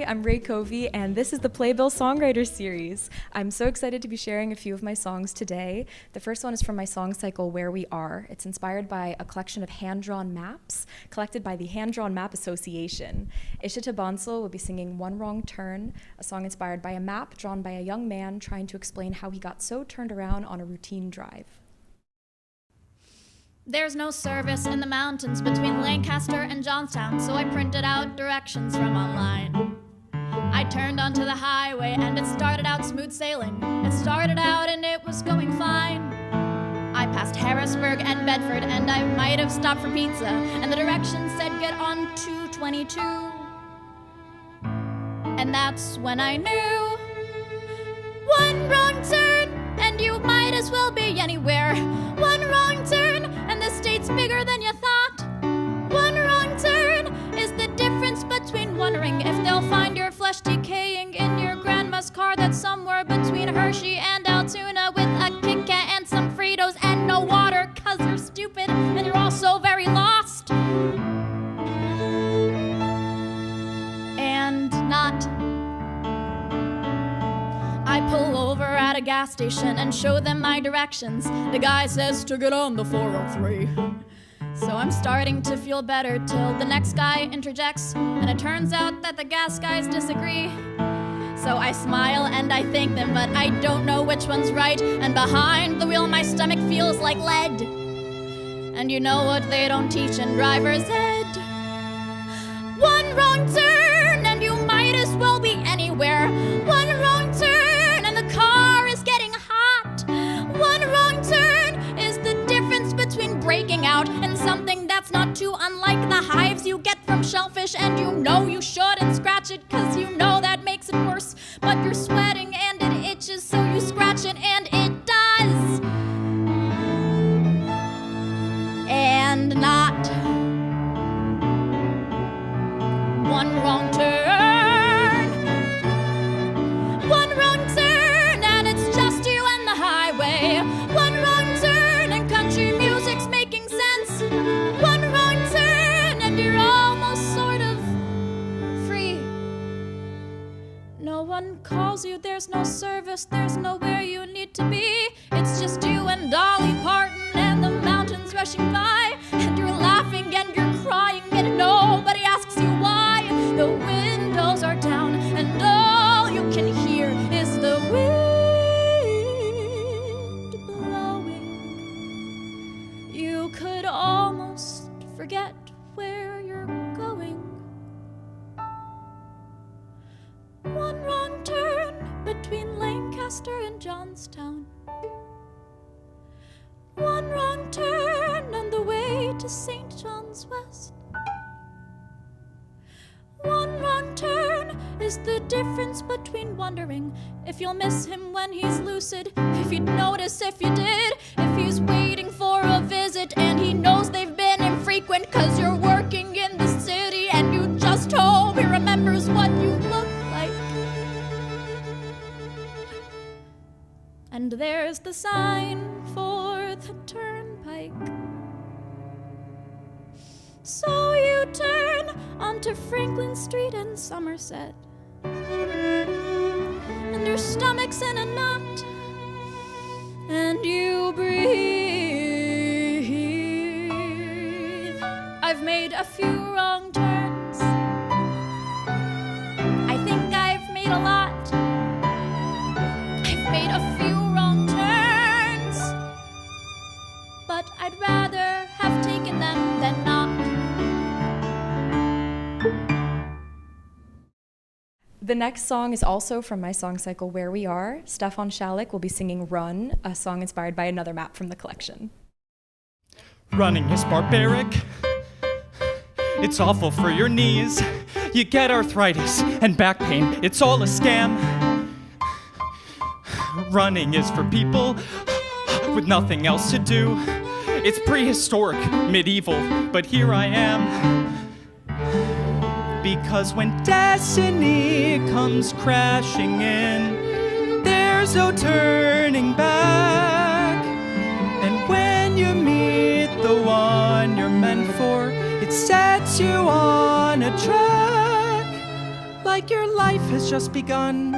I'm Rae Covey, and this is the Playbill Songwriter Series. I'm so excited to be sharing a few of my songs today. The first one is from my song cycle, Where We Are. It's inspired by a collection of hand-drawn maps collected by the Hand-Drawn Map Association. Izzy Bansal will be singing One Wrong Turn, a song inspired by a map drawn by a young man trying to explain how he got so turned around on a routine drive. There's no service in the mountains between Lancaster and Johnstown, so I printed out directions from online. I turned onto the highway and it started out smooth sailing. It started out and it was going fine. I passed Harrisburg and Bedford and I might have stopped for pizza, and the directions said get on 222. And that's when I knew, one wrong turn and you might as well be anywhere. One wrong turn and the state's bigger than you thought. One wrong turn is the difference between wondering if they'll find your flesh decaying in your grandma's car that's somewhere between Hershey and Altoona, with a Kit Kat and some Fritos and no water, 'cause you're stupid and you're also very lost. And not. I pull over at a gas station and show them my directions. The guy says to get on the 403. So I'm starting to feel better till the next guy interjects, and it turns out that the gas guys disagree. So I smile and I thank them, but I don't know which one's right, and behind the wheel my stomach feels like lead. And you know what they don't teach in driver's ed? One wrong turn and you might as well be anywhere. One wrong turn and the car is getting hot. One wrong turn is the difference between breaking out and something that's not too unlike the hives you get from shellfish, and you know you shouldn't scratch it 'cause you know that makes it worse, but you're sweating and it itches, so you scratch it and it does. And not one wrong turn. One wrong turn and it's just you and the highway. One wrong turn and country music's making sense. One wrong turn and you're almost sort of free. No one calls you, there's no service, there's nowhere you need to be. It's just you and Dolly Parton and the mountains rushing by, and you're laughing and you're crying and nobody asks you why. The windows are down and all you can hear is the wind blowing. You could almost forget where you're going. One wrong turn between Lancaster and Johnstown. One wrong turn on the way to St. John's West. One wrong turn is the difference between wondering if you'll miss him when he's lucid, if you'd notice if you did, if he's waiting for a visit and he knows they've been infrequent 'cause you're working in the city and you just hope he remembers what you look like. And there's the sign for the turnpike. So you turn onto Franklin Street in Somerset, and your stomach's in a knot, and you breathe. I've made a few wrong turns. I think I've made a lot. I've made a few wrong turns, but I'd rather have taken them than not. The next song is also from my song cycle, Where We Are. Stefan Schallack will be singing Run, a song inspired by another map from the collection. Running is barbaric. It's awful for your knees. You get arthritis and back pain. It's all a scam. Running is for people with nothing else to do. It's prehistoric, medieval, but here I am. Because when destiny comes crashing in, there's no turning back. And when you meet the you're meant for. It sets you on a track like your life has just begun.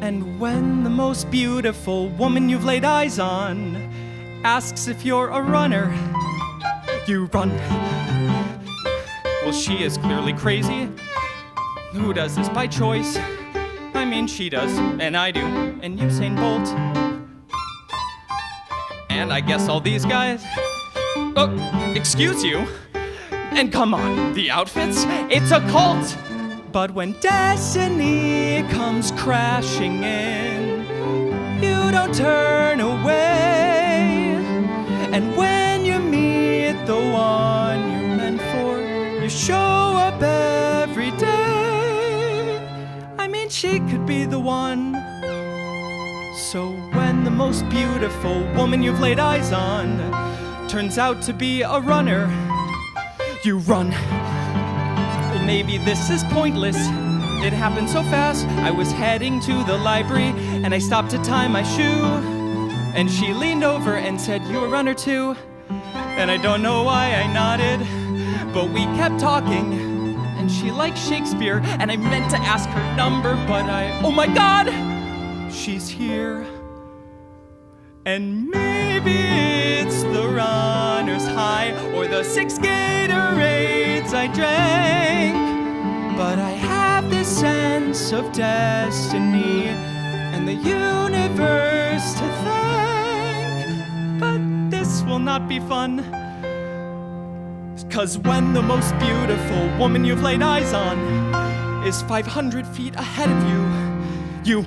And when the most beautiful woman you've laid eyes on asks if you're a runner, you run. Well, she is clearly crazy. Who does this by choice? I mean, she does, and I do, and Usain Bolt. And I guess all these guys. Oh, excuse you. And come on, the outfits, it's a cult. But when destiny comes crashing in, you don't turn away. And when you meet the one you're meant for, you show up every day. I mean, she could be the one. So when the most beautiful woman you've laid eyes on turns out to be a runner, you run. Well, maybe this is pointless. It happened so fast. I was heading to the library and I stopped to tie my shoe. And she leaned over and said, "You a runner too?" And I don't know why I nodded, but we kept talking. And she liked Shakespeare, and I meant to ask her number, but oh my God, she's here. And maybe it's the runner's high or the 6 Gatorades I drank, but I have this sense of destiny and the universe to thank. But this will not be fun, 'cause when the most beautiful woman you've laid eyes on is 500 feet ahead of you, you...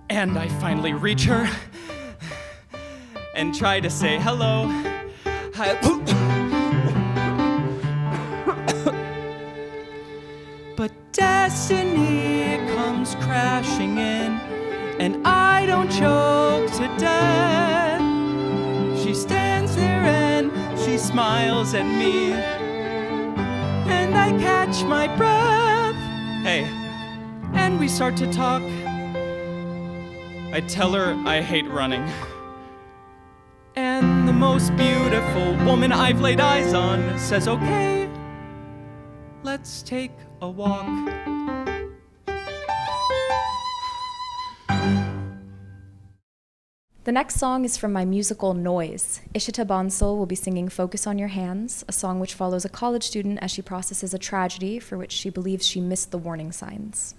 And I finally reach her and try to say hello. But destiny comes crashing in, and I don't choke to death. She stands there and she smiles at me, and I catch my breath. Hey, and we start to talk. I tell her I hate running. And the most beautiful woman I've laid eyes on says, "Okay, let's take a walk." The next song is from my musical Noise. Izzy Bansal will be singing Focus on Your Hands, a song which follows a college student as she processes a tragedy for which she believes she missed the warning signs.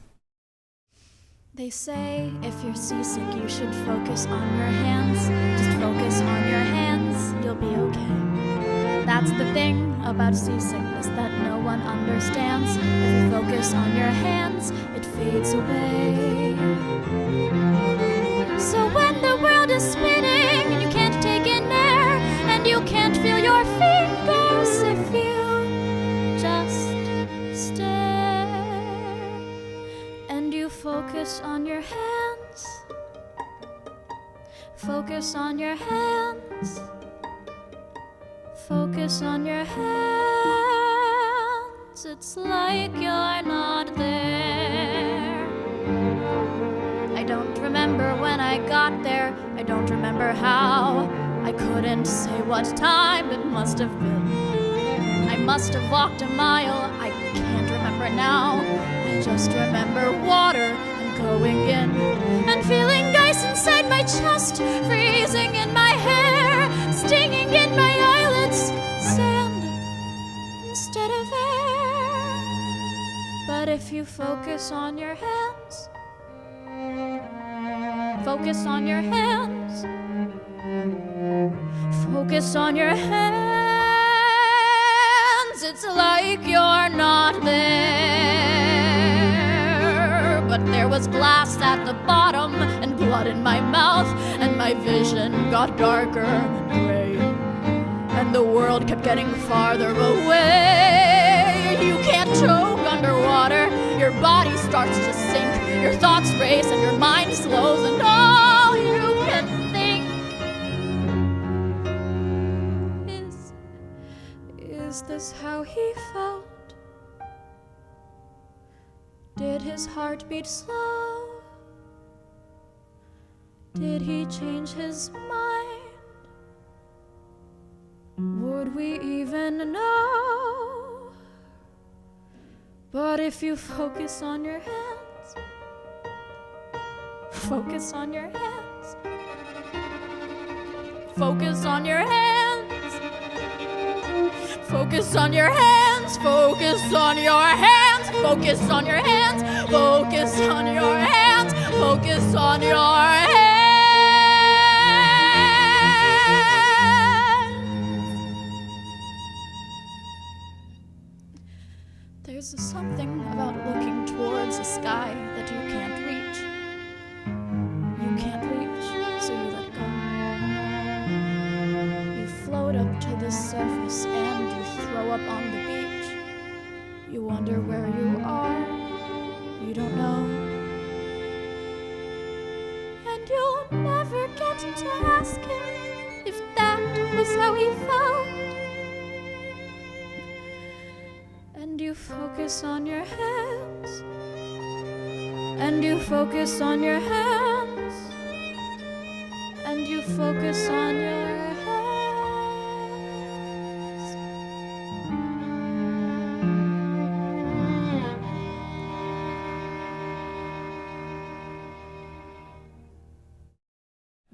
They say if you're seasick, you should focus on your hands. Just focus on your hands, you'll be okay. That's the thing about seasickness that no one understands. If you focus on your hands, it fades away. So when the world is spinning and you can't take in air, and you can't feel your fingers, if you just stare and you focus on your hands, focus on your hands, focus on your hands, it's like you're not there. I don't remember when I got there, I don't remember how, I couldn't say what time it must have been. I must have walked a mile, I can't remember now. I just remember water and going in, and feeling ice inside my chest, freezing in my hair, stinging in my eyelids, sand instead of air. But if you focus on your hands, focus on your hands, focus on your hands, it's like you're not there. But there was glass at the bottom and blood in my mouth, and my vision got darker and gray, and the world kept getting farther away. You can't choke underwater, your body starts to sink, your thoughts race and your mind slows, and all you can think is this how he felt? Did his heart beat slow? Did he change his mind? Would we even know? But if you focus on your hands, focus on your hands, focus on your hands, focus on your hands, focus on your hands, focus on your hands, focus on your hands, focus on your hands. There's something about looking towards a sky that you can't reach. You can't reach, so you let go. You float up to the surface and you throw up on the beach. You wonder where you are, you don't know. And you'll never get to ask him if that was how he felt. And you focus on your hands, and you focus on your hands, and you focus on your hands.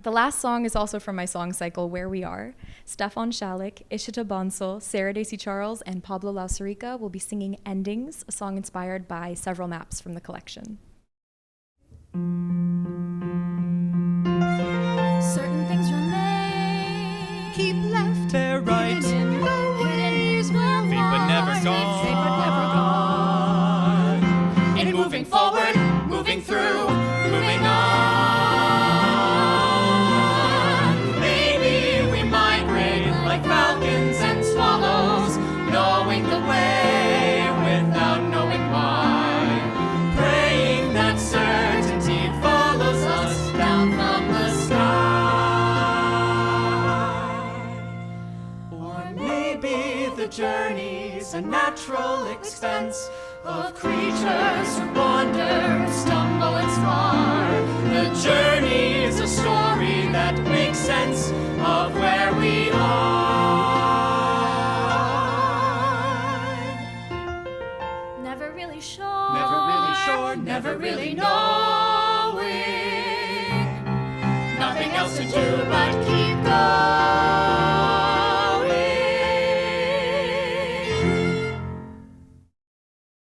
The last song is also from my song cycle, Where We Are. Stefan Schallack, Izzy Bansal, Sarah Dacey Charles, and Pablo Laucerica will be singing Endings, a song inspired by several maps from the collection. Certain things remain. Keep left, they're right. Hidden years will Fade but never gone. Fade but never gone. And moving forward, moving through, moving on. Maybe we migrate like falcons and swallows, knowing the way without knowing why. Praying that certainty follows us down from the sky. Or maybe the journey's a natural expense of creatures who wander, stumble and spar. The journey is a story that makes sense of where we are. Never really sure. Never really knowing. Nothing else to do but keep going.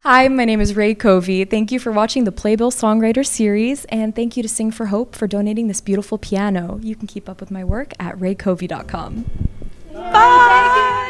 Hi, my name is Rae Covey. Thank you for watching the Playbill Songwriter Series, and thank you to Sing for Hope for donating this beautiful piano. You can keep up with my work at raycovey.com. Bye!